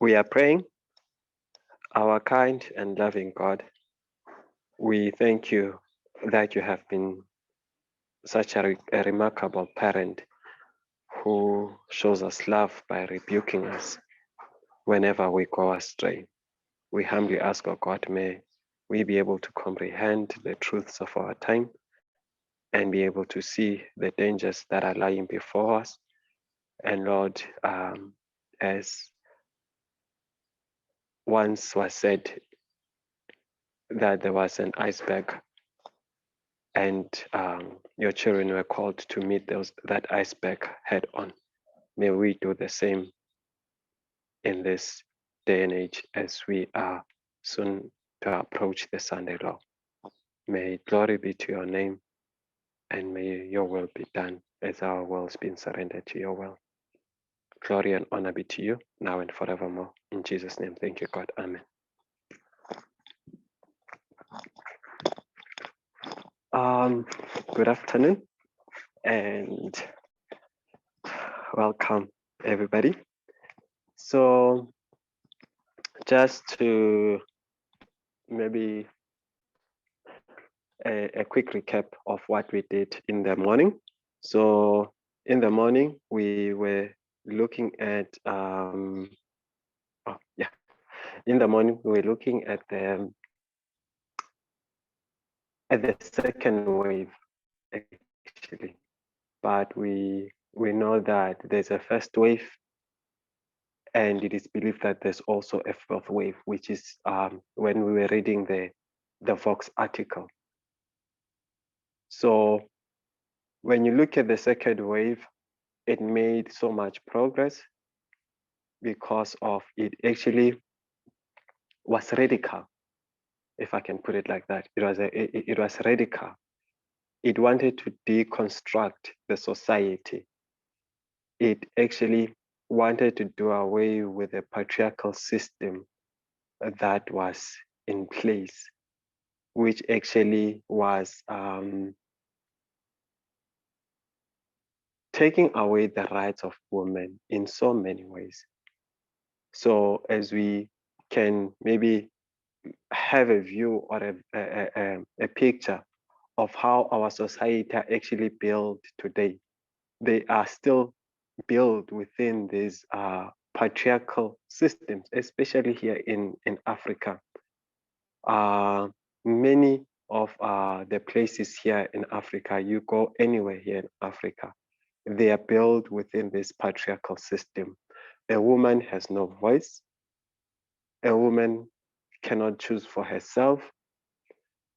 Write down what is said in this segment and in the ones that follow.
We are praying, our kind and loving God. We thank you that you have been such a remarkable parent who shows us love by rebuking us whenever we go astray. We humbly ask, O God, may we be able to comprehend the truths of our time and be able to see the dangers that are lying before us. And Lord, as once was said, that there was an iceberg and your children were called to meet that iceberg head on. May we do the same in this day and age as we are soon to approach the Sunday law. May glory be to your name and may your will be done as our will's been surrendered to your will. Glory and honor be to you now and forevermore. In Jesus' name, thank you, God. Amen. Good afternoon and welcome, everybody. So, just to maybe a quick recap of what we did in the morning. So, in the morning, we were looking at in the morning we were looking at the second wave actually, but we know that there's a first wave, and it is believed that there's also a fourth wave, which is when we were reading the Vox article. So when you look at the second wave, it made so much progress because of it actually was radical, if I can put it like that. It was radical. It wanted to deconstruct the society. It actually wanted to do away with the patriarchal system that was in place, which actually was taking away the rights of women in so many ways. So as we can maybe have a view or a picture of how our society are actually built today, they are still built within these patriarchal systems, especially here in Africa. Many of the places here in Africa, you go anywhere here in Africa, they are built within this patriarchal system. A woman has no voice. A woman cannot choose for herself.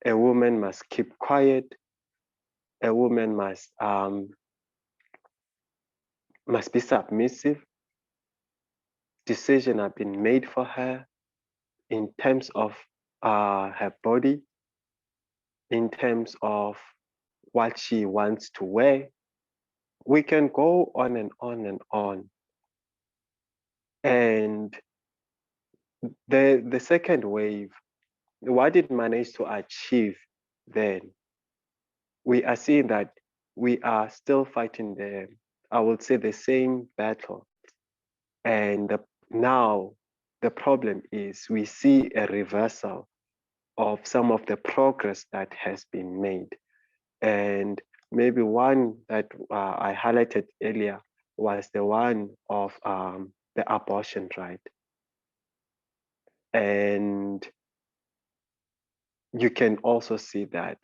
A woman must keep quiet. A woman must be submissive. Decisions have been made for her in terms of her body, in terms of what she wants to wear. We can go on and on and on. And the second wave, what it managed to achieve then, we are seeing that we are still fighting I would say the same battle. And now the problem is we see a reversal of some of the progress that has been made. And maybe one that I highlighted earlier was the one of the abortion right. And you can also see that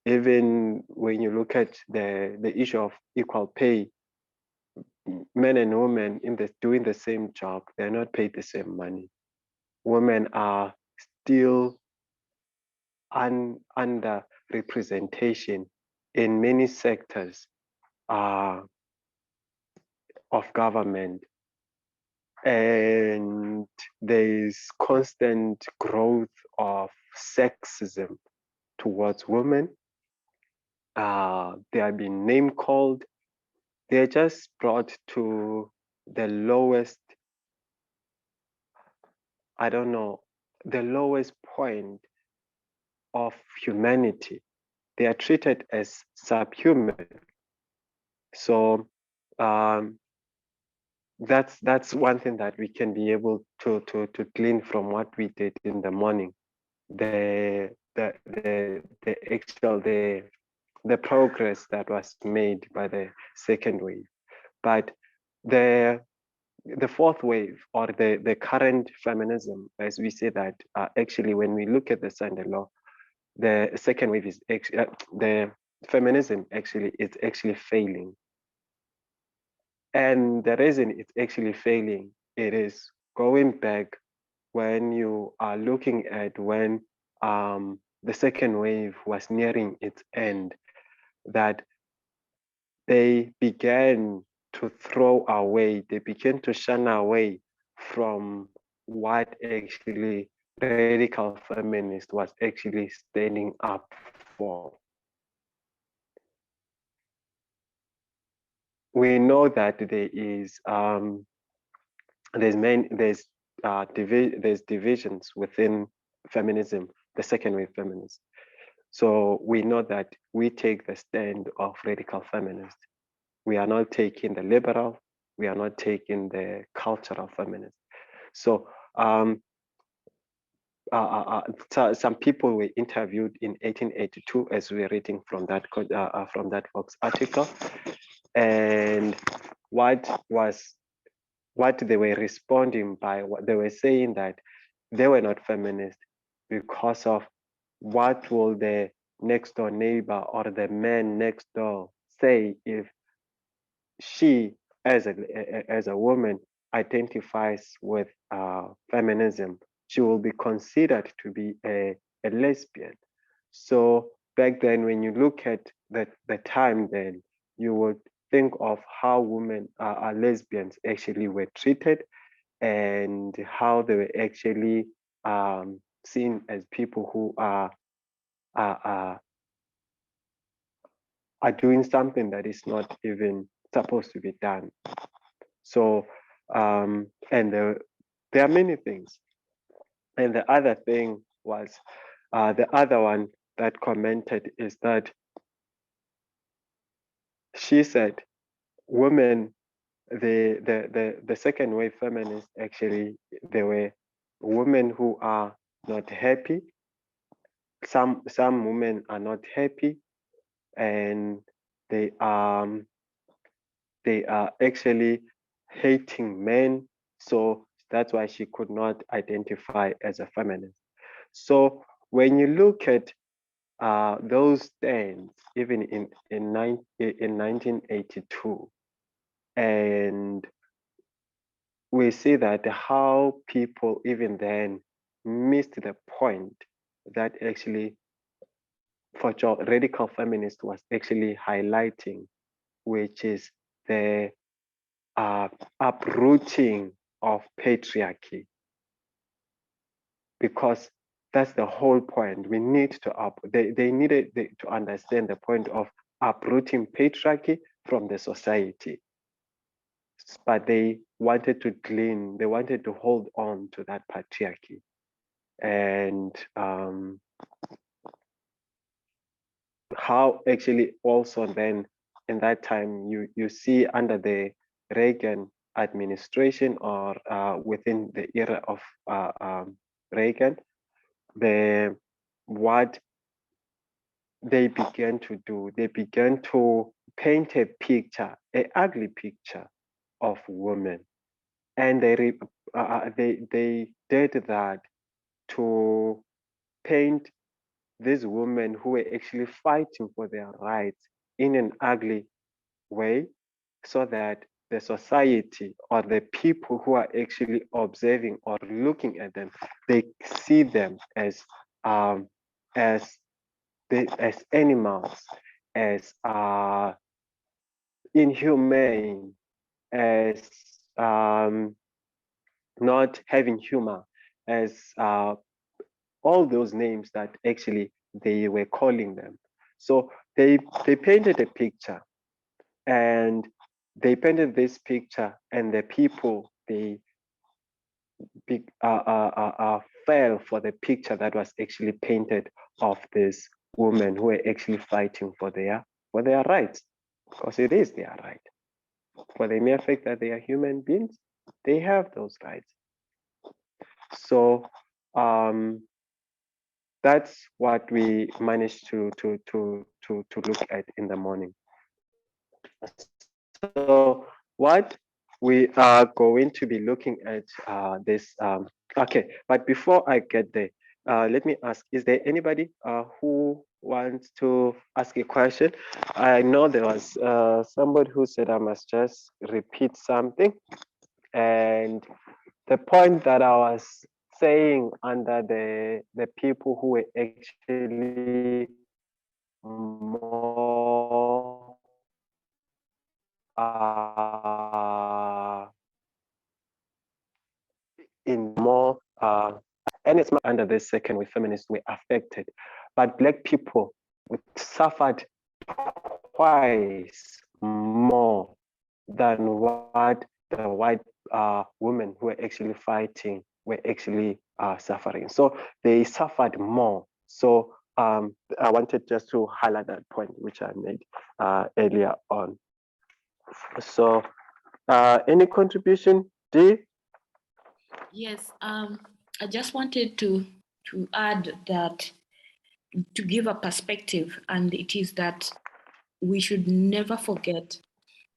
even when you look at the issue of equal pay, men and women doing the same job, they're not paid the same money. Women are still under representation in many sectors of government, and there is constant growth of sexism towards women. They are being name called. They're just brought to the lowest, I don't know, the lowest point of humanity. They are treated as subhuman. So that's one thing that we can be able to glean from what we did in the morning. The progress that was made by the second wave. But the the fourth wave, or the current feminism, as we say that, actually when we look at the Sunday law, the second wave is actually the feminism actually is actually failing. And the reason it's actually failing, it is going back when you are looking at when the second wave was nearing its end, that they began to throw away, they began to shun away from what actually radical feminist was actually standing up for. We know that there's divisions within feminism, the second wave feminists. So we know that we take the stand of radical feminists. We are not taking the liberal, we are not taking the cultural feminist. So some people were interviewed in 1882, as we're reading from that Vox article, and what they were responding by, what they were saying, that they were not feminist because of what will the next door neighbor or the man next door say if she, as a woman, identifies with feminism. She will be considered to be a lesbian. So back then, when you look at the time, then you would think of how women, lesbians, actually were treated, and how they were actually seen as people who are, are are doing something that is not even supposed to be done. So, and there are many things. And the other thing was, the other one that commented is that she said, women, the second wave feminists, actually, they were women who are not happy. Some women are not happy, and they are actually hating men. So that's why she could not identify as a feminist. So when you look at those stands, even in 1982, and we see that how people even then missed the point that actually radical feminist was actually highlighting, which is the uprooting of patriarchy, because that's the whole point. We need to they needed to understand the point of uprooting patriarchy from the society, but they wanted to hold on to that patriarchy. And how actually also then in that time you see under the Reagan administration, or within the era of Reagan, what they began to do, they began to paint a picture, an ugly picture of women, and they did that to paint these women who were actually fighting for their rights in an ugly way, so that the society or the people who are actually observing or looking at them, they see them as as animals, as inhumane, as not having humor, as all those names that actually they were calling them. So they painted a picture, and they painted this picture, and the people, they fell for the picture that was actually painted of these women who were actually fighting for their rights, because it is their right. For the mere fact that they are human beings, they have those rights. So that's what we managed to look at in the morning. So what we are going to be looking at this. Okay, but before I get there, let me ask: is there anybody who wants to ask a question? I know there was somebody who said I must just repeat something, and the point that I was saying under the people who were actually more in more and it's under this second wave feminists were affected, but black people suffered twice more than what the white women who were actually fighting were actually suffering. So they suffered more. So I wanted just to highlight that point which I made earlier on. So any contribution, Dee? Yes, I just wanted to add that, to give a perspective, and it is that we should never forget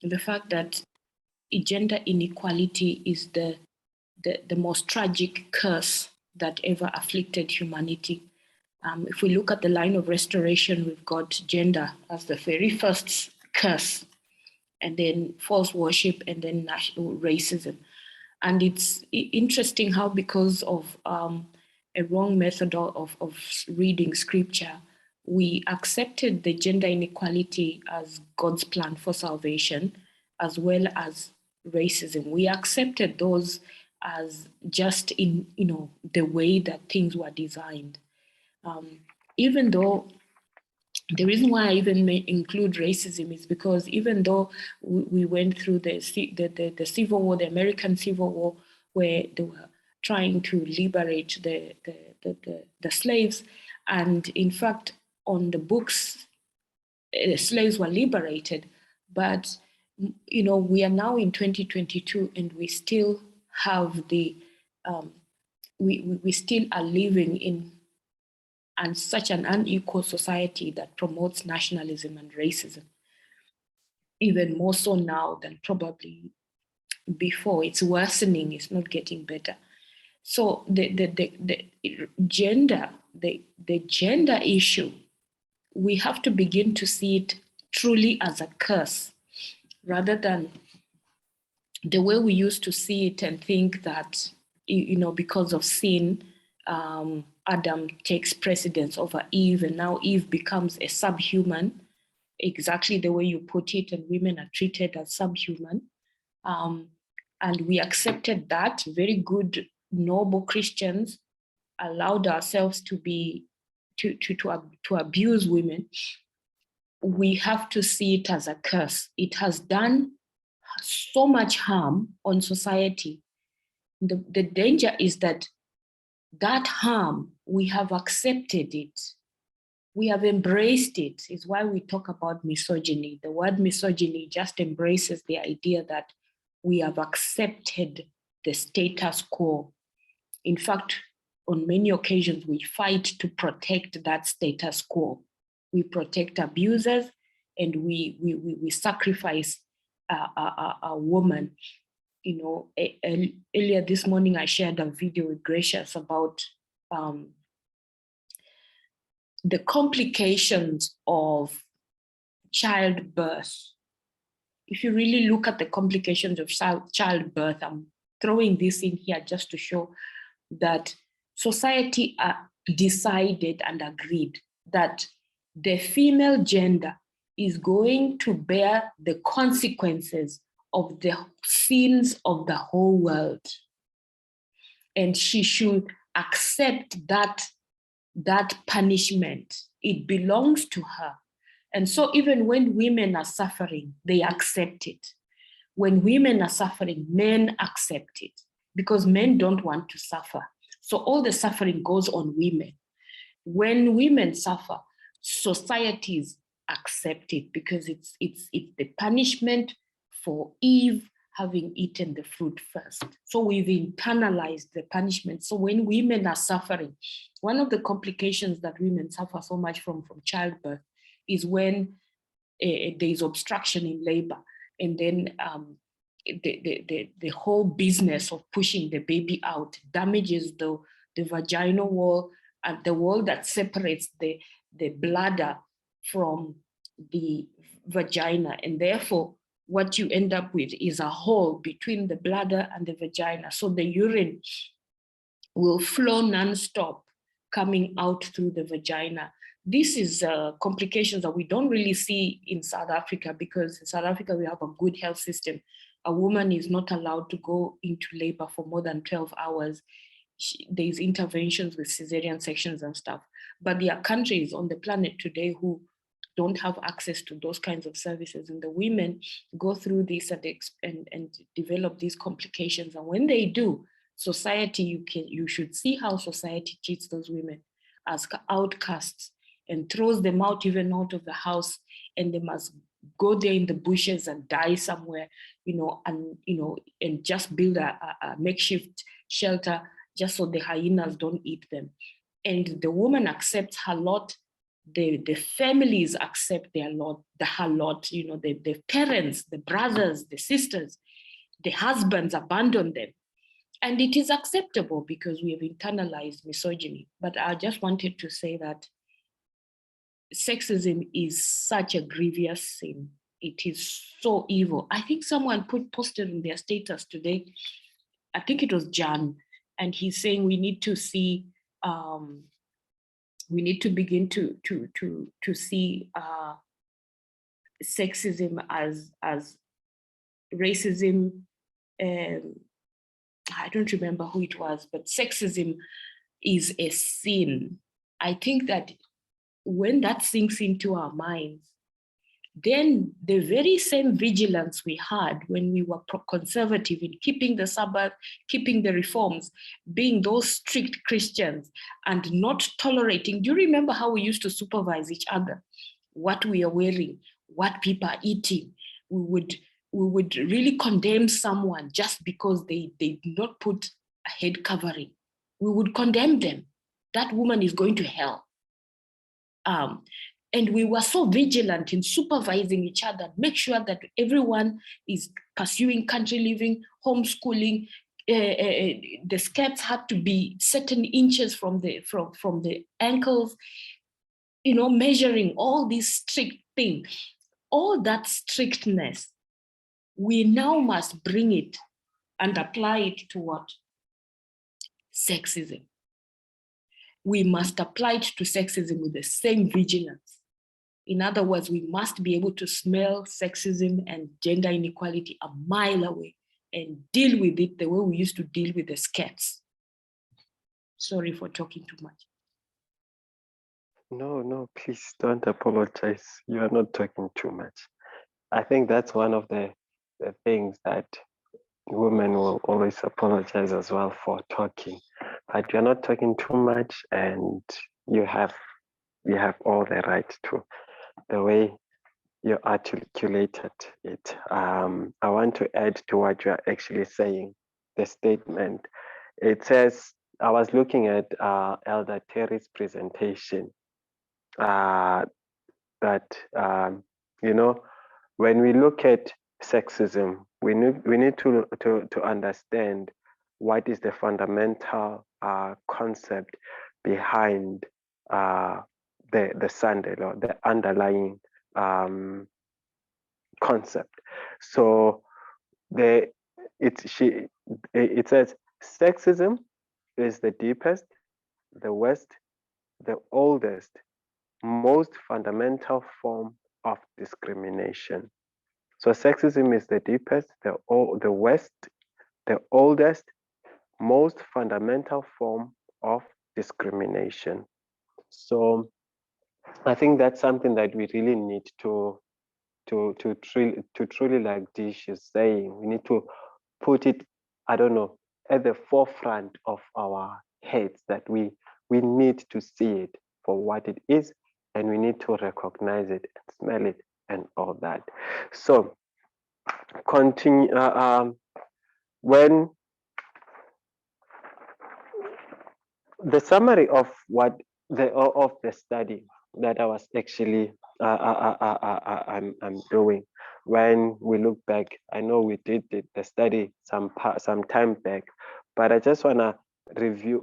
the fact that gender inequality is the most tragic curse that ever afflicted humanity. If we look at the line of restoration, we've got gender as the very first curse, and then false worship, and then national racism. And it's interesting how, because of a wrong method of reading scripture, we accepted the gender inequality as God's plan for salvation, as well as racism. We accepted those as just in, the way that things were designed. Even though the reason why I even may include racism is because even though we went through the Civil War, the American Civil War, where they were trying to liberate the slaves, and in fact, on the books, slaves were liberated, but we are now in 2022, and we still have we still are living in such an unequal society that promotes nationalism and racism, even more so now than probably before. It's worsening, it's not getting better. So the gender issue, we have to begin to see it truly as a curse, rather than the way we used to see it and think that, because of sin, Adam takes precedence over Eve, and now Eve becomes a subhuman, exactly the way you put it, and women are treated as subhuman. And we accepted that. Very good, noble Christians allowed ourselves to abuse women. We have to see it as a curse. It has done so much harm on society. The danger is that harm, we have accepted it. We have embraced it. Is why we talk about misogyny. The word misogyny just embraces the idea that we have accepted the status quo. In fact, on many occasions, we fight to protect that status quo. We protect abusers, and we sacrifice a woman. Earlier this morning, I shared a video with Gracious about the complications of childbirth. If you really look at the complications of childbirth, I'm throwing this in here just to show that society decided and agreed that the female gender is going to bear the consequences of the sins of the whole world. And she should accept that punishment. It belongs to her. And so even when women are suffering, they accept it. When women are suffering, men accept it, because men don't want to suffer. So all the suffering goes on women. When women suffer, societies accept it, because it's the punishment for Eve having eaten the fruit first. So we've internalized the punishment. So when women are suffering, one of the complications that women suffer so much from childbirth is when there is obstruction in labor, and then the whole business of pushing the baby out damages the vaginal wall and the wall that separates the bladder from the vagina, and therefore what you end up with is a hole between the bladder and the vagina. So the urine will flow non-stop coming out through the vagina. This is complications that we don't really see in South Africa, because in South Africa we have a good health system. A woman is not allowed to go into labor for more than 12 hours. There's interventions with cesarean sections and stuff. But there are countries on the planet today who don't have access to those kinds of services, and the women go through this and develop these complications. And when they do, society, you should see how society treats those women as outcasts and throws them out, even out of the house, and they must go there in the bushes and die somewhere, and just build a makeshift shelter just so the hyenas don't eat them. And the woman accepts her lot. The families accept her lot, the parents, the brothers, the sisters, the husbands abandon them. And it is acceptable because we have internalized misogyny. But I just wanted to say that sexism is such a grievous sin. It is so evil. I think someone posted in their status today, I think it was Jan, and he's saying we need to see, we need to begin to see sexism as racism. I don't remember who it was, but sexism is a sin. I think that when that sinks into our minds, then the very same vigilance we had when we were conservative in keeping the Sabbath, keeping the reforms, being those strict Christians and not tolerating. Do you remember how we used to supervise each other? What we are wearing, what people are eating. We would really condemn someone just because they did not put a head covering. We would condemn them. That woman is going to hell. And we were so vigilant in supervising each other, make sure that everyone is pursuing country living, homeschooling. The skirts had to be certain inches from the ankles, measuring all these strict things. All that strictness, we now must bring it and apply it to what? Sexism. We must apply it to sexism with the same vigilance. In other words, we must be able to smell sexism and gender inequality a mile away and deal with it the way we used to deal with the skirts. Sorry for talking too much. No, please don't apologize. You are not talking too much. I think that's one of the things that women will always apologize as well for talking. But you're not talking too much, and you have all the right to the way you articulated it. I want to add to what you are actually saying, the statement. It says, I was looking at Elder Terry's presentation, that, when we look at sexism, we need to understand what is the fundamental concept behind the Sunday law, the underlying concept. So it says sexism is the deepest, the worst, the oldest, most fundamental form of discrimination. So sexism is the deepest, the worst, the oldest, most fundamental form of discrimination. So I think that's something that we really need to truly, like Dish is saying, we need to put it, at the forefront of our heads, that we need to see it for what it is, and we need to recognize it and smell it and all that. So continue when the summary of what of the study that I was actually I'm doing. When we look back, I know we did the study some time back, but I just wanna review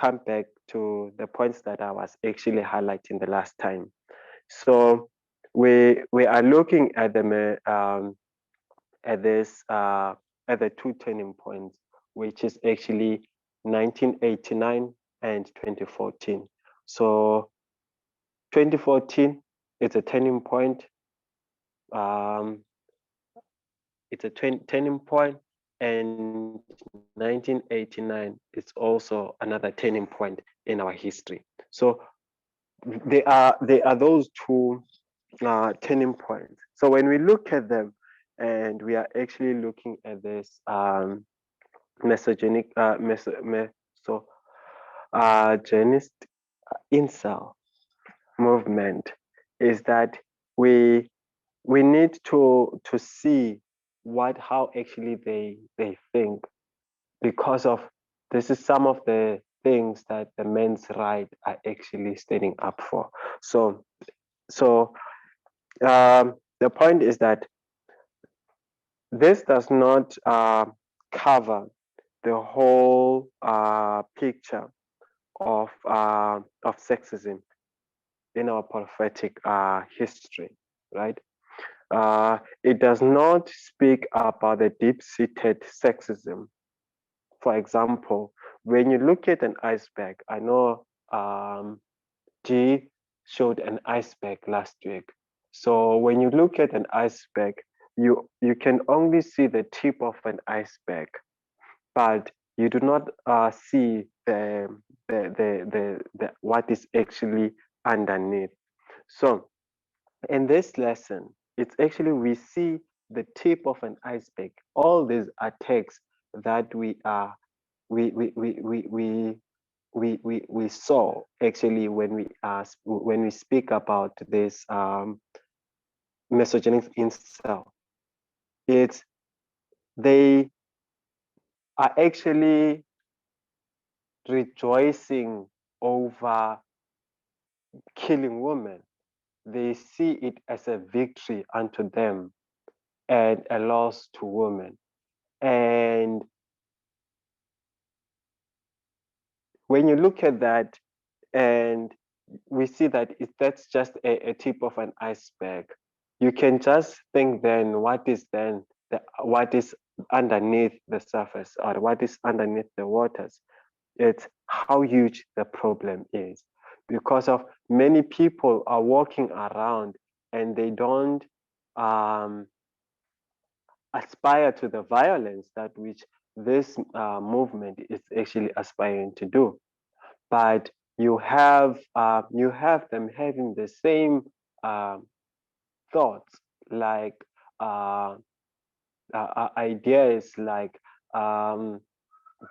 come back to the points that I was actually highlighting the last time. So we are looking at at this at the two turning points, which is actually 1989 and 2014. So 2014 is a turning point. Um, it's a turning point, and 1989 is also another turning point in our history. So they are those two turning points. So when we look at them, and we are actually looking at this misogynic, genist incel movement, is that we we need to see what how actually they think, because of this is some of the things that the men's right are actually standing up for. So so the point is that this does not cover the whole picture of sexism in our prophetic history, right? It does not speak about the deep-seated sexism. For example, when you look at an iceberg, I know G showed an iceberg last week. So when you look at an iceberg, you can only see the tip of an iceberg, but you do not see the what is actually underneath. So in this lesson, it's actually we see the tip of an iceberg. All these attacks that we are we saw actually when we speak about this misogynic incel. It's they are actually rejoicing over killing women. They see it as a victory unto them and a loss to women. And when you look at that, and we see that that's just a tip of an iceberg, you can just think then what is underneath the surface, or what is underneath the waters. It's how huge the problem is, because of many people are walking around and they don't um, aspire to the violence that which this movement is actually aspiring to do, but you have them having the same um, thoughts, like uh, ideas like um,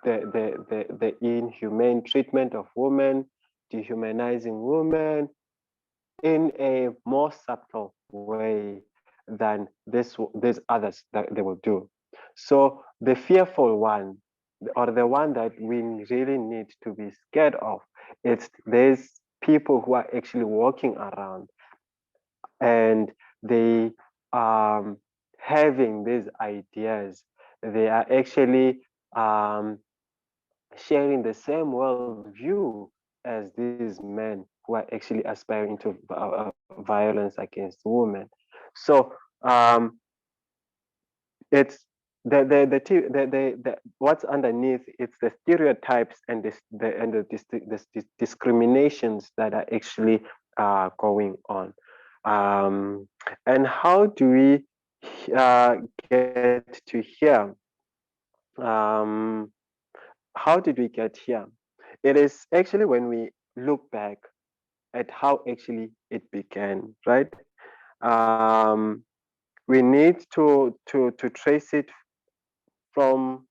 the inhumane treatment of women, dehumanizing women in a more subtle way than these others that they will do. So the fearful one, or the one that we really need to be scared of, it's these people who are actually walking around and they having these ideas. They are actually sharing the same worldview as these men who are actually aspiring to violence against women. So um, it's the what's underneath. It's the stereotypes and the discriminations that are actually going on. And how do we get to here? Um, how did we get here? It is actually when we look back at how actually it began, right? Um, we need to trace it from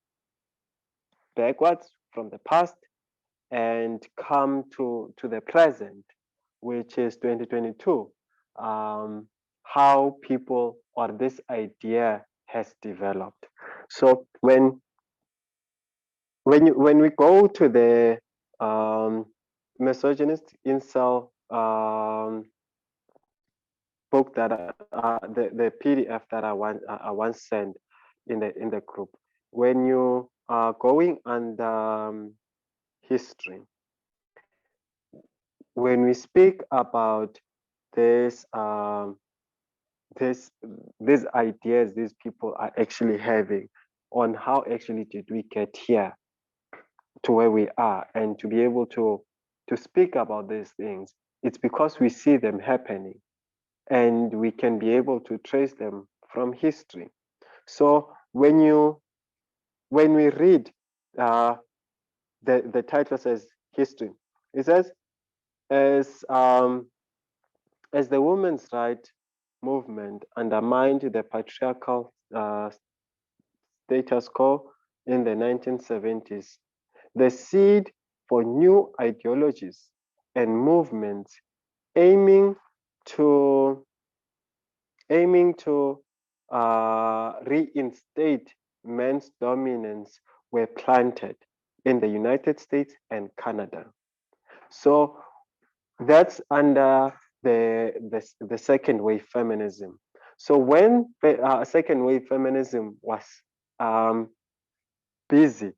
backwards, from the past, and come to the present, which is 2022. Um, how people or this idea has developed. So when we go to the misogynist incel book that the PDF that I once sent in the group, when you are going on the history, when we speak about this this these ideas these people are actually having on how actually did we get here to where we are and to be able to speak about these things, it's because we see them happening and we can be able to trace them from history. So when we read uh, the title says history, it says as as the women's right movement undermined the patriarchal status quo in the 1970s, the seed for new ideologies and movements aiming to aiming to reinstate men's dominance were planted in the United States and Canada. So that's under the second wave feminism. So when the second wave feminism was um, busy,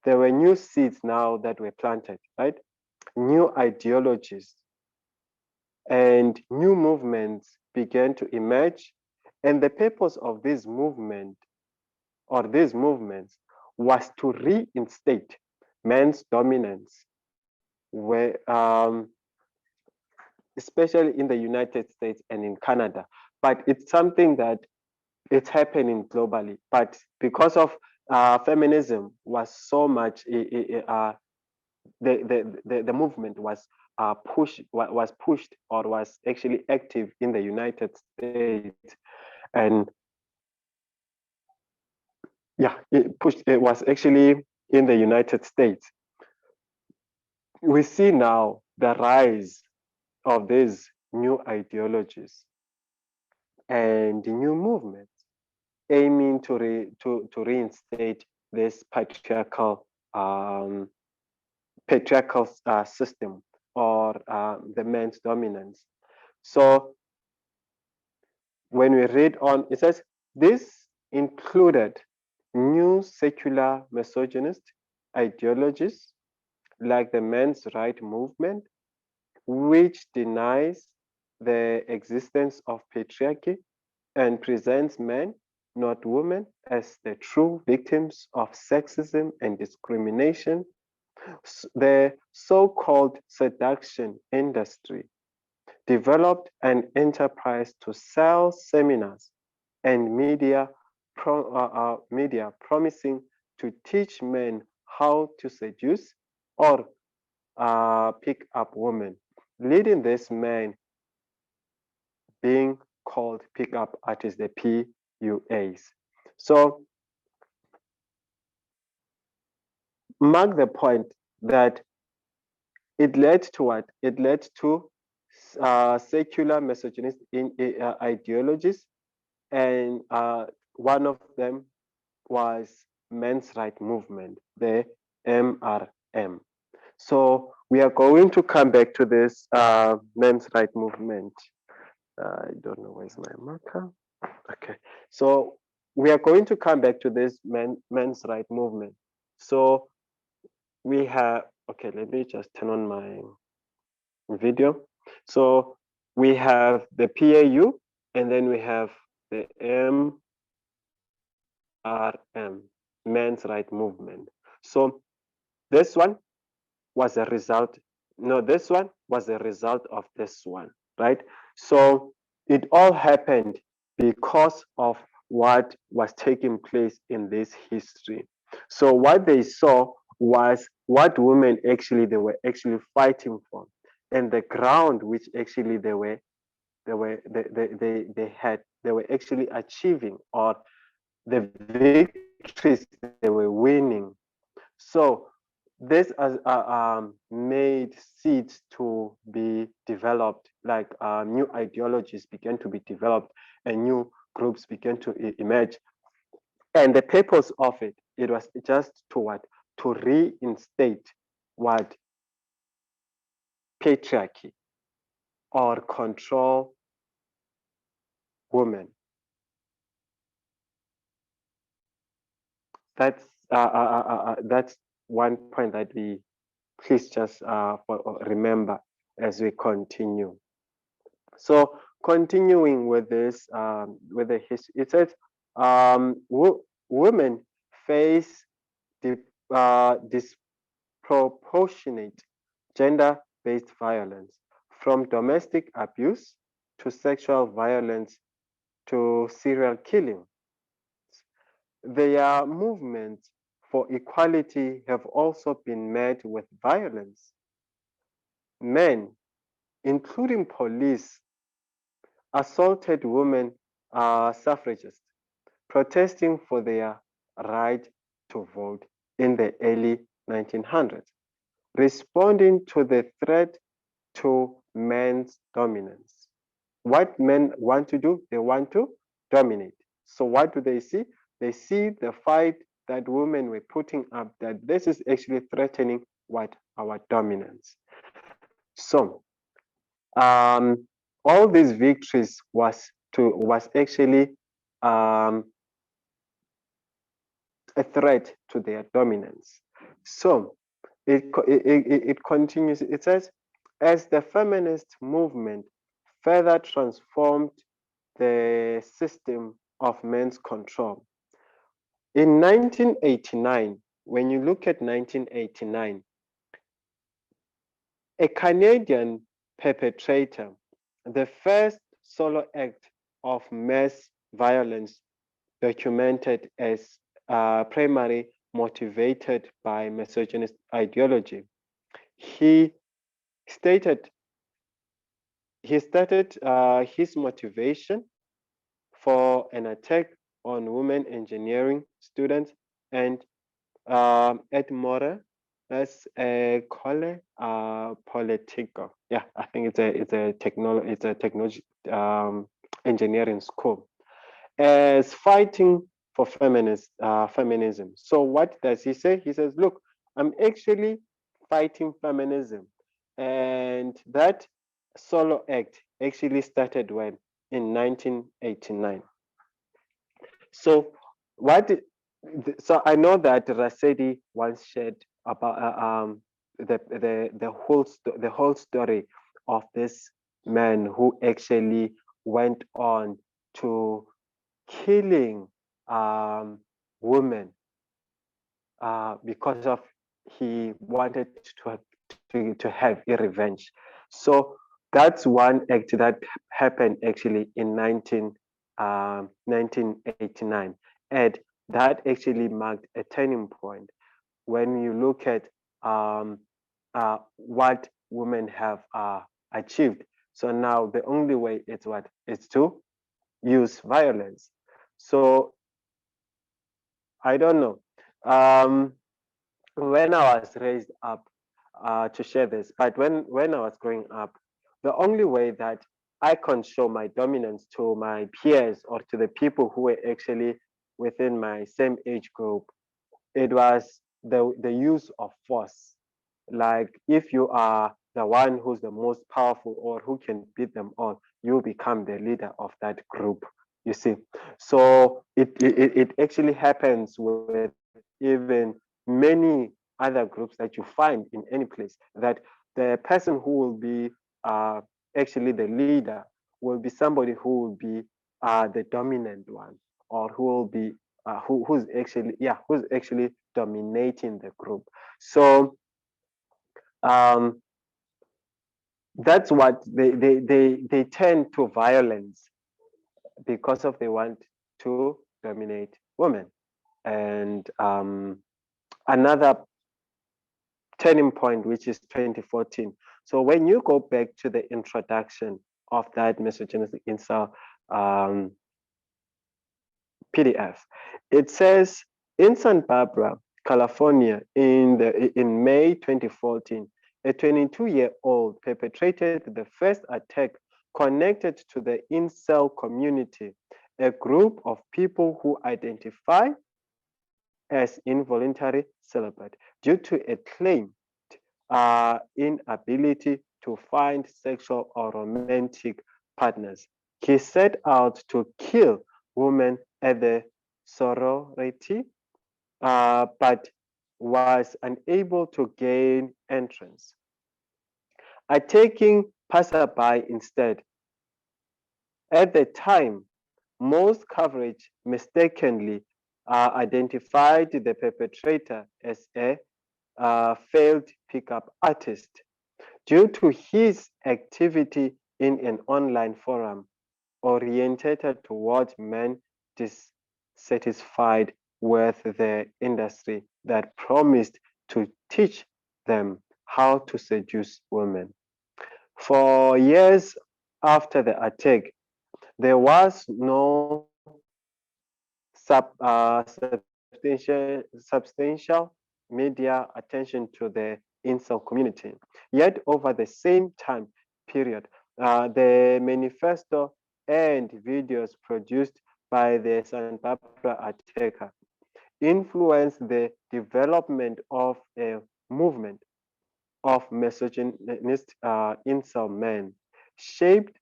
there were new seeds now that were planted, right? New ideologies and new movements began to emerge. And the purpose of this movement or these movements was to reinstate men's dominance, where, especially in the United States and in Canada. But it's something that it's happening globally. But because of feminism was so much, the movement was was pushed or was actually active in the United States, and yeah, it was actually in the United States. We see now the rise of these new ideologies and new movements aiming to reinstate this patriarchal system or the man's dominance. So when we read on, it says this included new secular misogynist ideologies like the men's right movement, which denies the existence of patriarchy and presents men, not women, as the true victims of sexism and discrimination. The so-called seduction industry developed an enterprise to sell seminars and media promising to teach men how to seduce or pick up women, leading this man being called pickup artists, the PUAs. So mark the point that it led to what? It led to secular misogynist ideologies, and one of them was men's right movement, the MRM. So we are going to come back to this men's right movement. I don't know where's my marker. Okay, so we are going to come back to this men's right movement. So we have, okay, let me just turn on my video. So we have the PAU and then we have the MRM, men's right movement. So this one was a result, no, this one was a result of this one, right? So it all happened because of what was taking place in this history. So what they saw was what women actually they were actually fighting for, and the ground which actually they were actually achieving, or the victories they were winning. So this has made seeds to be developed, like new ideologies began to be developed and new groups began to emerge. And the purpose of it, it was just to what? To reinstate what? Patriarchy or control women. That's that's one point that we please just remember as we continue. So continuing with the history, it says women face the disproportionate gender-based violence, from domestic abuse to sexual violence to serial killing. Their movements for equality have also been met with violence. Men, including police, assaulted women suffragists protesting for their right to vote in the early 1900s, responding to the threat to men's dominance. What men want to do? They want to dominate. So what do they see? They see the fight that women were putting up, that this is actually threatening what? Our dominance. So all these victories was actually um, a threat to their dominance. So it continues. It says, as the feminist movement further transformed the system of men's control. In 1989, when you look at 1989, a Canadian perpetrator, the first solo act of mass violence documented as primarily motivated by misogynist ideology. He stated he started his motivation for an attack on women engineering students and at Mora. That's a cole politico. Yeah, I think it's a technology engineering school as fighting for feminism. So what does he say? He says, look, I'm actually fighting feminism. And that solo act actually started when? In 1989. So what? So I know that Rasedi once shared about the whole story of this man who actually went on to killing women because of he wanted to have a revenge. So that's one act that happened actually in 1989. And that actually marked a turning point when you look at what women have achieved. So now the only way is what? Is to use violence. So I don't know. Um, when I was raised up to share this, but when I was growing up, the only way that I can show my dominance to my peers or to the people who were actually within my same age group, it was the use of force. Like if you are the one who's the most powerful or who can beat them all, you become the leader of that group. You see, so it actually happens with even many other groups that you find in any place, that the person who will be actually the leader will be somebody who will be the dominant one, or who will be who's actually dominating the group. So um, that's what they tend to violence because of they want to dominate women. And another turning point, which is 2014. So when you go back to the introduction of that misogynistic incel PDF, it says in Santa Barbara, California, in May 2014, a 22-year-old perpetrated the first attack connected to the Incel community, a group of people who identify as involuntary celibate due to a claimed inability to find sexual or romantic partners. He set out to kill women at the sorority, but was unable to gain entrance, attacking passerby instead. At the time, most coverage mistakenly identified the perpetrator as a failed pickup artist due to his activity in an online forum oriented towards men dissatisfied with the industry that promised to teach them how to seduce women. For years after the attack, there was no substantial media attention to the incel community. Yet, over the same time period, the manifesto and videos produced by the Santa Barbara attacker influenced the development of a movement of misogynist incel men shaped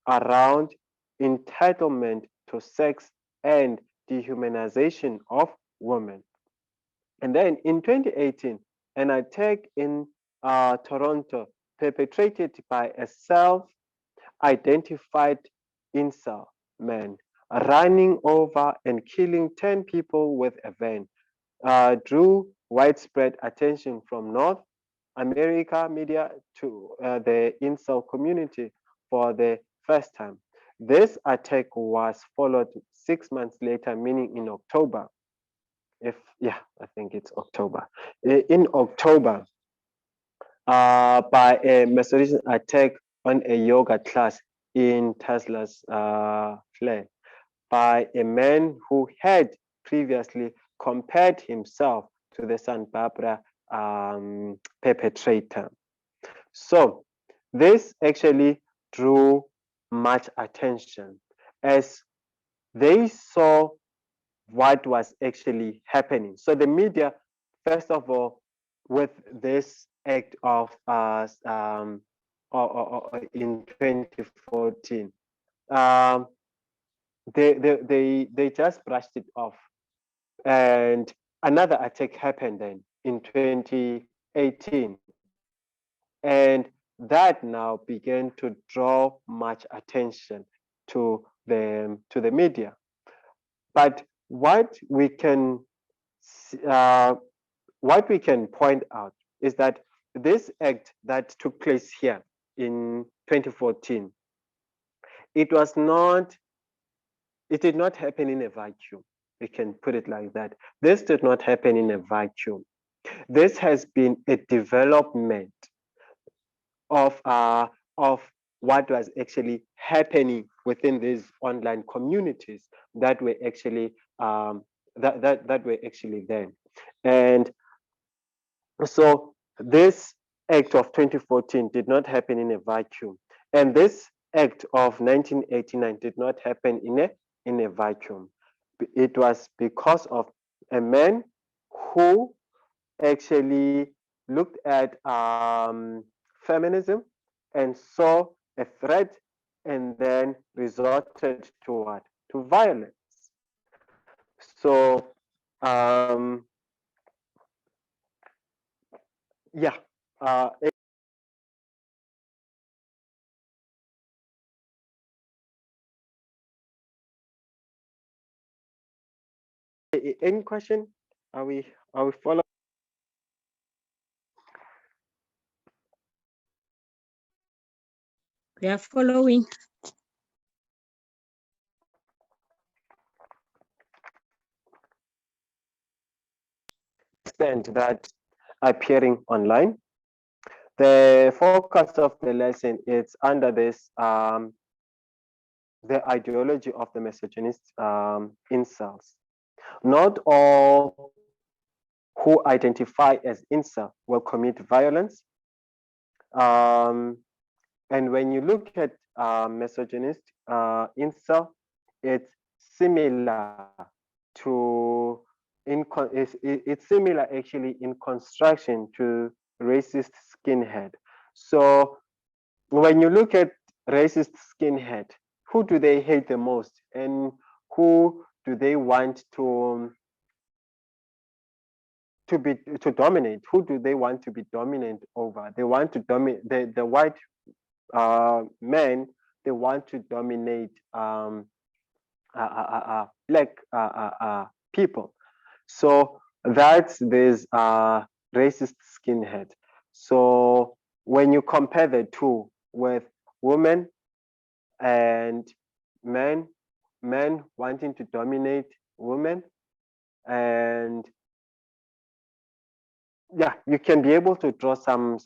around entitlement to sex and dehumanization of women. And then in 2018, an attack in Toronto perpetrated by a self-identified incel man running over and killing 10 people with a van drew widespread attention from North America media to the incel community for the first time. This attack was followed 6 months later, meaning in October. I think it's October. In October, by a misogynist attack on a yoga class in Tesla's flat by a man who had previously compared himself to the Santa Barbara perpetrator. So this actually drew much attention as they saw what was actually happening. So the media, first of all, with this act of in 2014, they just brushed it off, and another attack happened then in 2018, and that now began to draw much attention to the media. But what we can point out is that this act that took place here in 2014, it did not happen in a vacuum. We can put it like that. This did not happen in a vacuum. This has been a development of what was actually happening within these online communities that were actually that were actually there. And so this act of 2014 did not happen in a vacuum, and this act of 1989 did not happen in a vacuum. It was because of a man who actually looked at feminism and saw a threat and then resorted to what? To violence. So yeah. Any question? Are we following? We are following. Extent that appearing online. The focus of the lesson is under this the ideology of the misogynist incels. Not all who identify as incel will commit violence. Um, and when you look at misogynist incel, it's similar to it's similar actually in construction to racist skinhead. So when you look at racist skinhead, who do they hate the most, and who do they want to dominate? Who do they want to be dominant over? They want to dominate the white men. They want to dominate black people. So that's this racist skinhead. So when you compare the two with women and men, men wanting to dominate women, and yeah, you can be able to draw some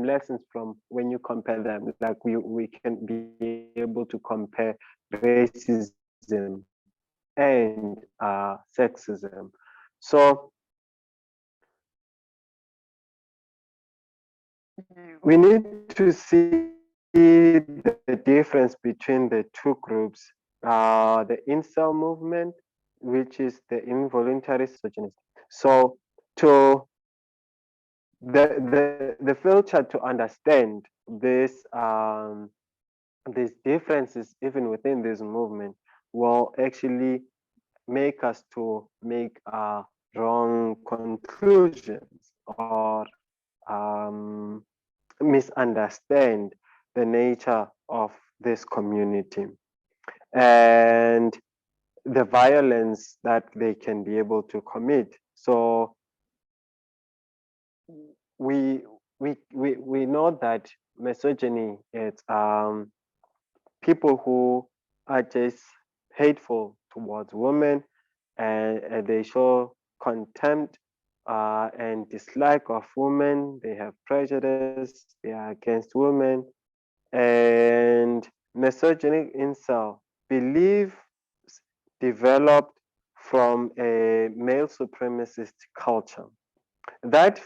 lessons from when you compare them. Like we can be able to compare racism and sexism. So we need to see the difference between the two groups, the incel movement, which is the involuntary misogynist. So to the filter to understand these differences even within this movement will actually make us to make wrong conclusions or misunderstand the nature of this community and the violence that they can be able to commit. So we we know that misogyny is people who are just hateful towards women, and they show contempt and dislike of women. They have prejudice. They are against women, and misogynic incel beliefs developed from a male supremacist culture that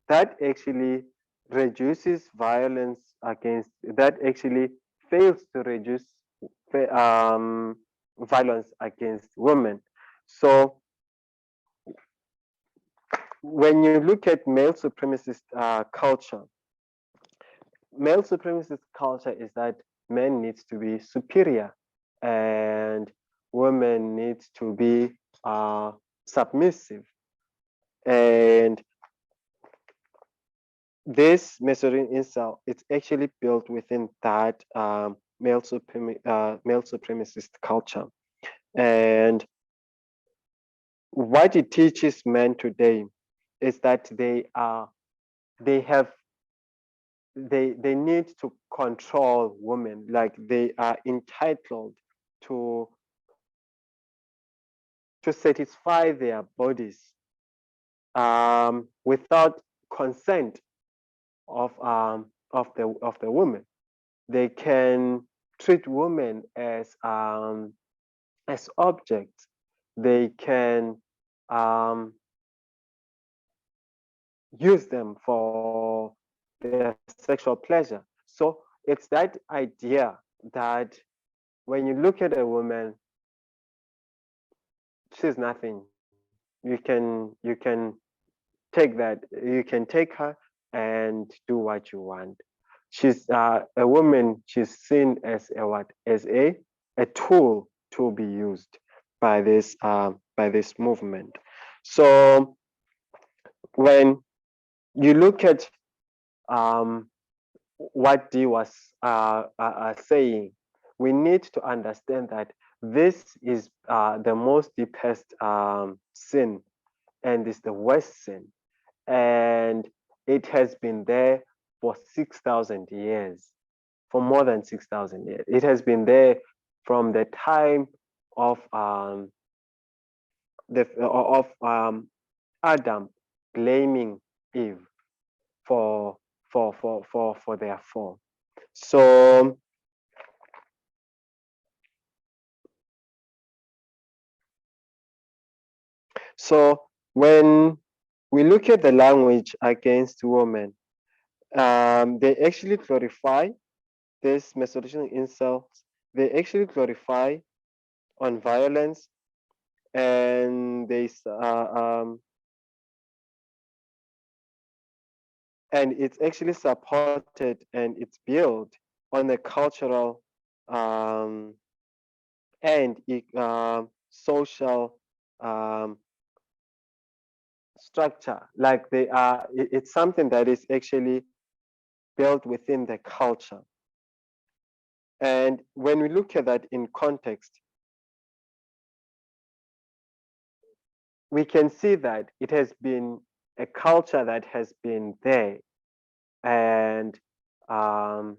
that actually reduces violence against, that actually fails to reduce violence against women. So when you look at male supremacist culture is that men needs to be superior and women needs to be submissive. And this measuring incel, it's actually built within that male supremacist culture. And what it teaches men today is that they have they need to control women, like they are entitled to satisfy their bodies without consent of the woman. They can treat women as objects. They can um, use them for their sexual pleasure. So it's that idea that when you look at a woman, she's nothing. You can take that. You can take her and do what you want. She's a woman. She's seen as a what? As a tool to be used by this movement. So when you look at um, what Dee was saying, we need to understand that this is the most deepest sin, and is the worst sin, and it has been there for 6,000 years, for more than 6,000 years. It has been there from the time of Adam blaming Eve for for their fall. So So when we look at the language against women, they actually glorify this misogynistic insults. They actually glorify on violence, and and it's actually supported and it's built on a cultural um, and social um, structure. Like it's something that is actually built within the culture. And when we look at that in context, we can see that it has been a culture that has been there, and um,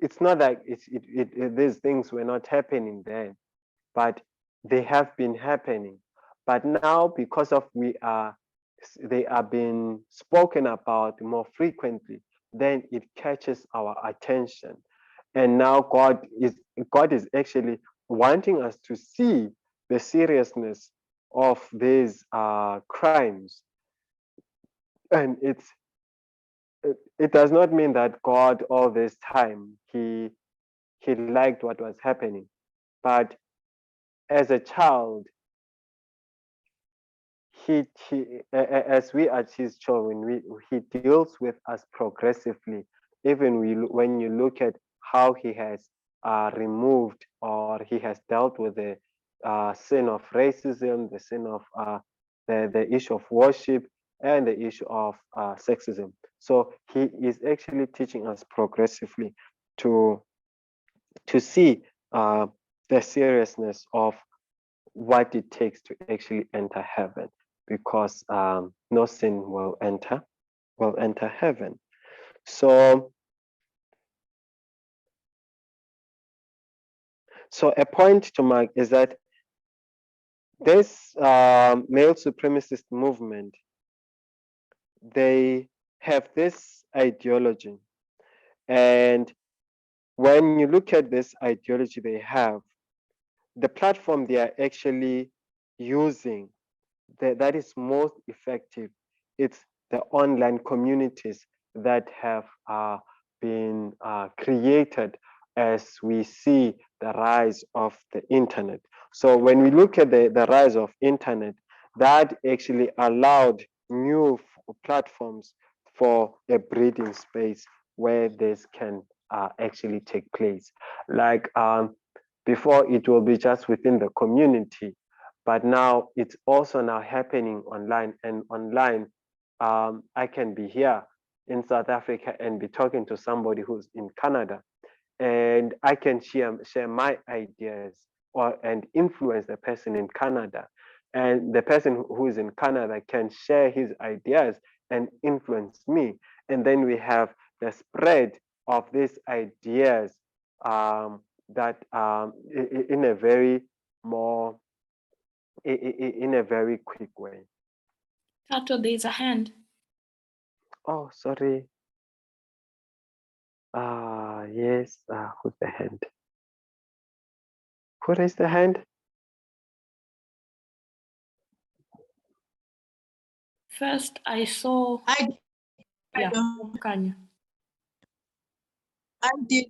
it's not like these things were not happening then, but they have been happening. But now, because of they are being spoken about more frequently, then it catches our attention. And now God is actually wanting us to see the seriousness of these crimes. And it does not mean that God all this time he liked what was happening, but as a child, as we are his children, he deals with us progressively. Even when you look at how he has removed, or he has dealt with the sin of racism, the sin of the issue of worship, and the issue of sexism. So he is actually teaching us progressively to see the seriousness of what it takes to actually enter heaven, because no sin will enter heaven. So a point to mark is that this male supremacist movement, they have this ideology, and when you look at this ideology they have, the platform they are actually using that is most effective, it's the online communities that have been created as we see the rise of the internet. So when we look at the rise of internet, that actually allowed new platforms for a breeding space where this can actually take place. Like before, it will be just within the community, but now it's also now happening online. And online, I can be here in South Africa and be talking to somebody who's in Canada, and I can share my ideas and influence the person in Canada, and the person who is in Canada can share his ideas and influence me, and then we have the spread of these ideas that in a very more in a very quick way. Tato, there's a hand. Oh, sorry. Yes. Who's the hand? Who raised the hand? First, I saw. Yeah, Kanya. I did.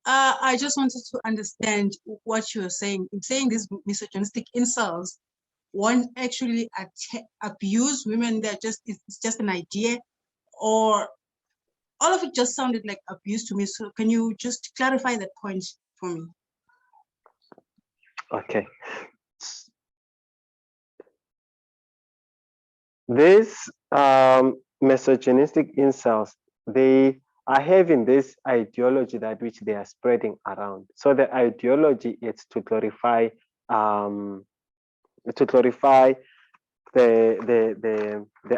I just wanted to understand what you're saying. In saying these misogynistic insults, one actually abuse women that it's just an idea, or all of it just sounded like abuse to me. So can you just clarify that point for me? Okay. These misogynistic incels, they are having this ideology that which they are spreading around. So the ideology is to glorify um, the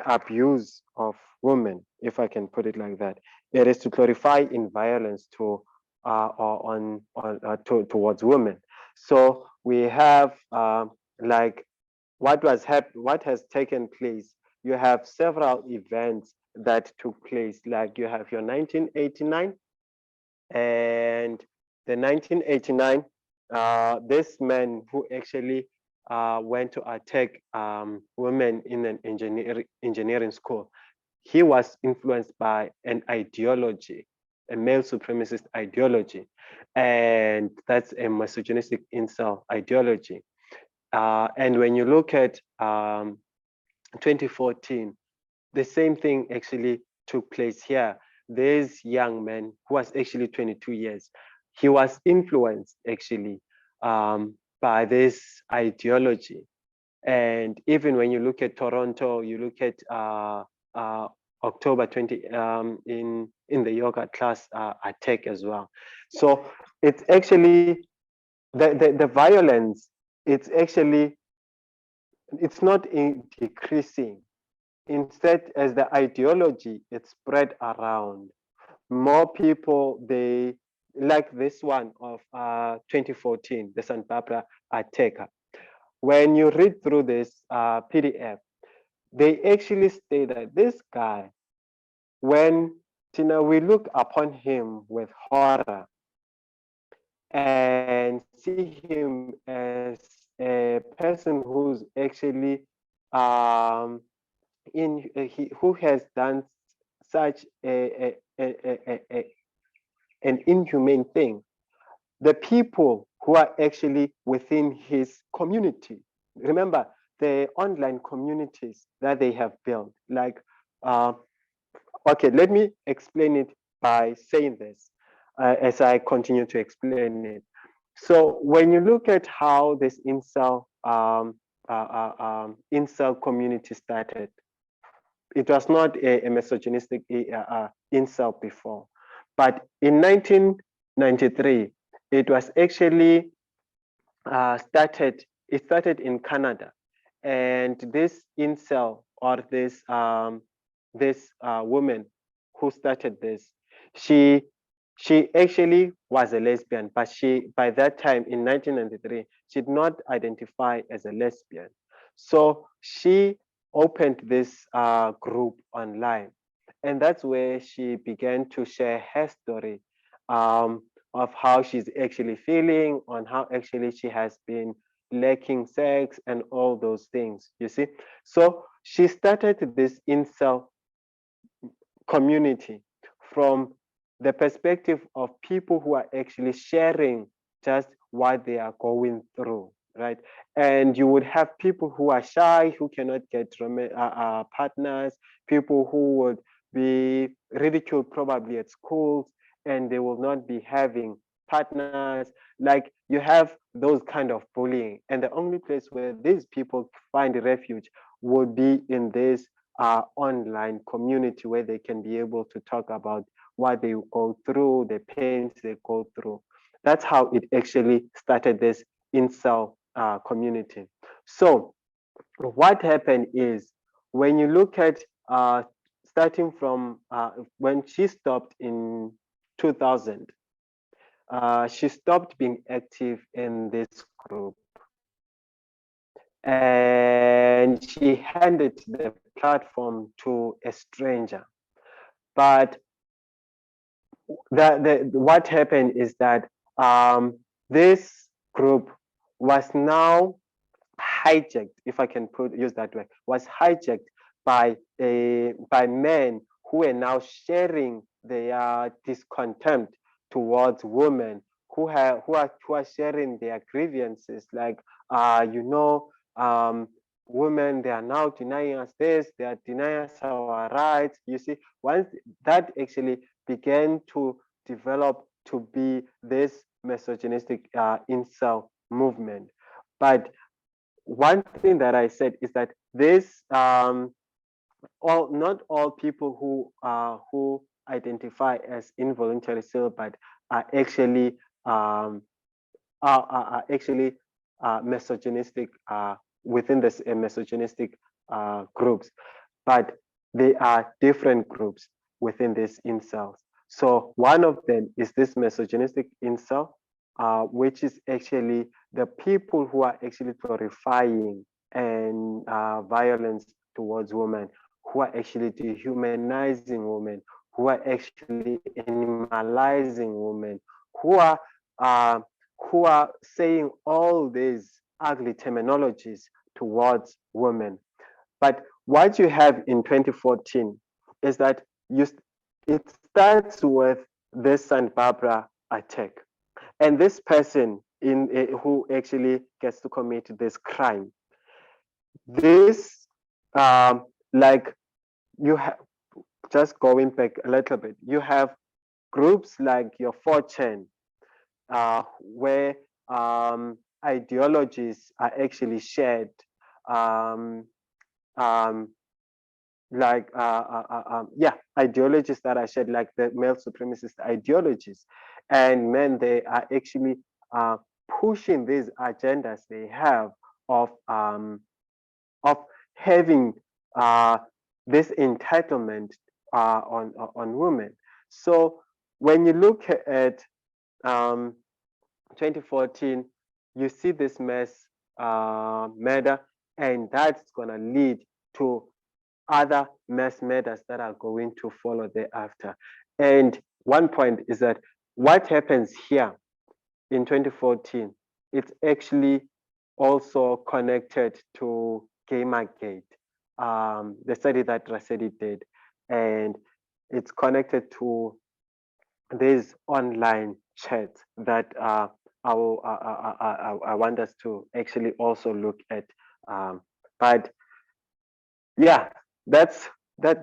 abuse of women, if I can put it like that. It is to glorify in violence towards women. So we have like what has taken place. You have several events that took place. Like you have your 1989, and the 1989 this man who actually went to attack women in an engineering school, he was influenced by an ideology, a male supremacist ideology, and that's a misogynistic incel ideology. And when you look at 2014, the same thing actually took place here. This young man who was actually 22 years, he was influenced actually by this ideology. And even when you look at Toronto, you look at October 20 in the yoga class attack as well. So it's actually the violence. It's not decreasing. Instead, as the ideology it's spread around, more people, they like this one of 2014, the Santa Barbara attacker. When you read through this PDF, they actually state that this guy, when we look upon him with horror and see him as a person who's actually um, who has done such an inhumane thing, the people who are actually within his community, remember the online communities that they have built, like okay, let me explain it by saying this as I continue to explain it. So when you look at how this incel community started, it was not a misogynistic incel before, but in 1993, it was actually started. It started in Canada, and this incel or this woman who started this, she she actually was a lesbian, but she by that time in 1993 she did not identify as a lesbian. So she opened this group online, and that's where she began to share her story of how she's actually feeling, on how actually she has been lacking sex and all those things. You see, so she started this incel community from the perspective of people who are actually sharing just what they are going through, right? And you would have people who are shy, who cannot get partners, people who would be ridiculed probably at schools, and they will not be having partners. Like you have those kind of bullying, and the only place where these people find refuge would be in this online community where they can be able to talk about what they go through, the pains they go through. That's how it actually started, this incel community. So what happened is, when you look at starting from when she stopped in 2000, she stopped being active in this group, and she handed the platform to a stranger. But what happened is that this group was now hijacked, if I can use that way, was hijacked by men who are now sharing their discontent towards women, who are sharing their grievances, like women, they are now denying us this, they are denying us our rights. You see, once that actually began to develop to be this misogynistic incel movement. But one thing that I said is that this not all people who identify as involuntary celibate are actually actually misogynistic within this misogynistic groups, but they are different groups within these incels. So one of them is this misogynistic incel, which is actually the people who are actually glorifying and violence towards women, who are actually dehumanizing women, who are actually animalizing women, who are who are saying all these ugly terminologies towards women. But what you have in 2014 is that it starts with this Santa Barbara attack. And this person who actually gets to commit this crime, this like you have, just going back a little bit, you have groups like your 4chan, where ideologies are actually shared, um, um, like yeah, ideologies that are shared, like the male supremacist ideologies, and men, they are actually uh, pushing these agendas they have of having uh, this entitlement on women. So when you look at 2014, you see this mass murder, and that's going to lead to other mass murders that are going to follow thereafter. And one point is that what happens here in 2014, it's actually also connected to Gamergate, the study that Rasedi did, and it's connected to these online chats that I want us to actually also look at. But yeah, that's what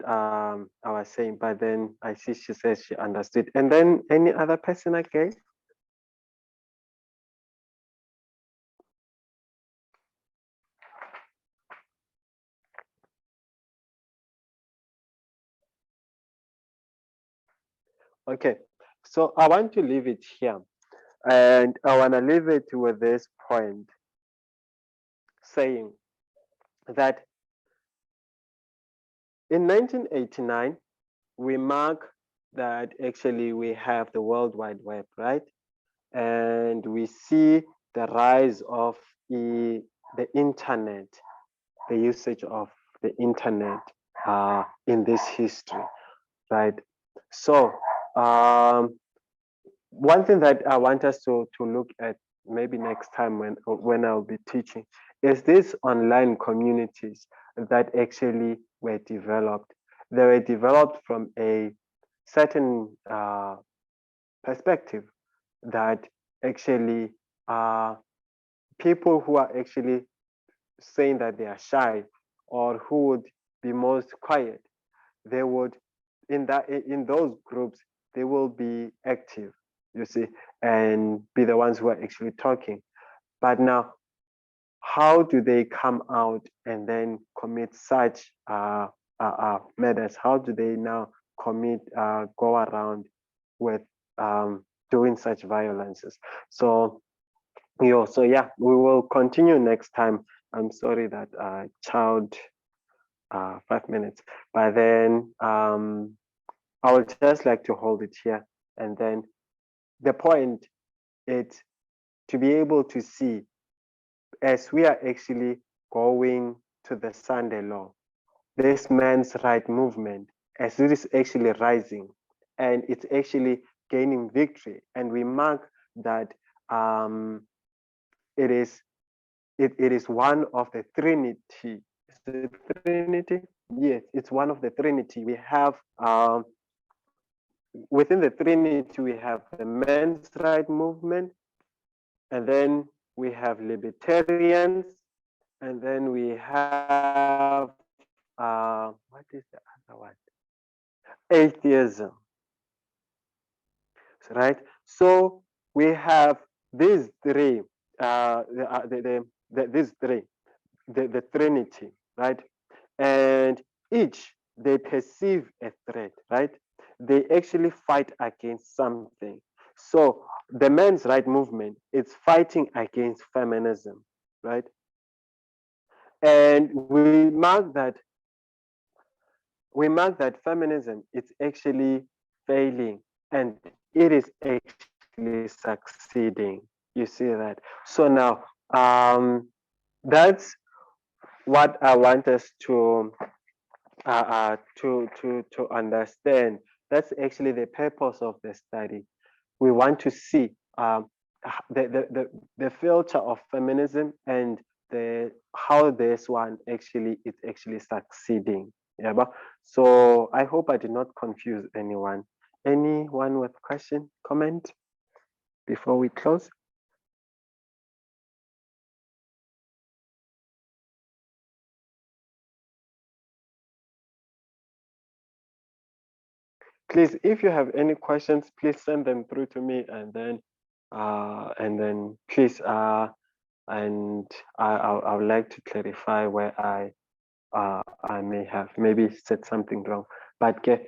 I was saying. But then I see she says she understood. And then any other person again? Okay, so I want to leave it here, and I want to leave it with this point, saying that in 1989 we mark that actually we have the World Wide Web, right? And we see the rise of the internet, the usage of the internet in this history, right? So one thing that I want us to look at maybe next time when I'll be teaching is these online communities that actually were developed. They were developed from a certain perspective that actually people who are actually saying that they are shy or who would be most quiet, they would in those groups they will be active, you see, and be the ones who are actually talking. But now, how do they come out and then commit such murders? How do they now go around with doing such violences? So so yeah, we will continue next time. I'm sorry that child 5 minutes, but then I would just like to hold it here. And then the point is to be able to see, as we are actually going to the Sunday law, this men's right movement, as it is actually rising and it's actually gaining victory. And we mark that it is it is one of the Trinity. Is it Trinity? Yes, it's one of the Trinity. We have within the Trinity, we have the men's right movement, and then we have libertarians, and then we have what is the other one? Atheism, right? So we have these three, these three, the Trinity, right? And each they perceive a threat, right? They actually fight against something. So the men's right movement is fighting against feminism, right? And we mark that feminism is actually failing and it is actually succeeding. You see that. So now that's what I want us to understand. That's actually the purpose of the study, we want to see the filter of feminism and how this one actually is actually succeeding. Yeah, but so I hope I did not confuse anyone. Anyone with question, comment before we close? Please, if you have any questions, please send them through to me, and then please and I would like to clarify where I may have maybe said something wrong. But okay,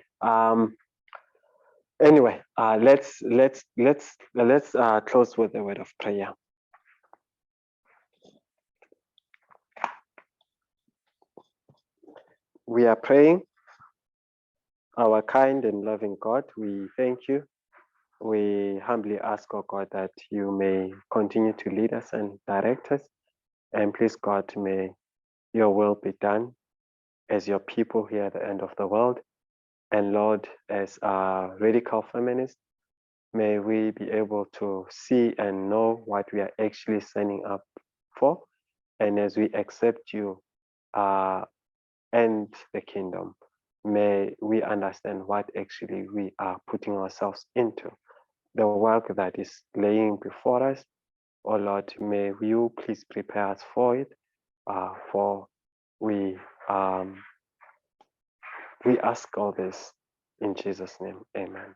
anyway, let's close with a word of prayer. We are praying. Our kind and loving God, we thank you. We humbly ask, oh God, that you may continue to lead us and direct us. And please, God, may your will be done as your people here at the end of the world. And Lord, as a radical feminist, may we be able to see and know what we are actually signing up for. And as we accept you and the kingdom, may we understand what actually we are putting ourselves into. The work that is laying before us, oh Lord, may you please prepare us for it. For we ask all this in Jesus' name, amen.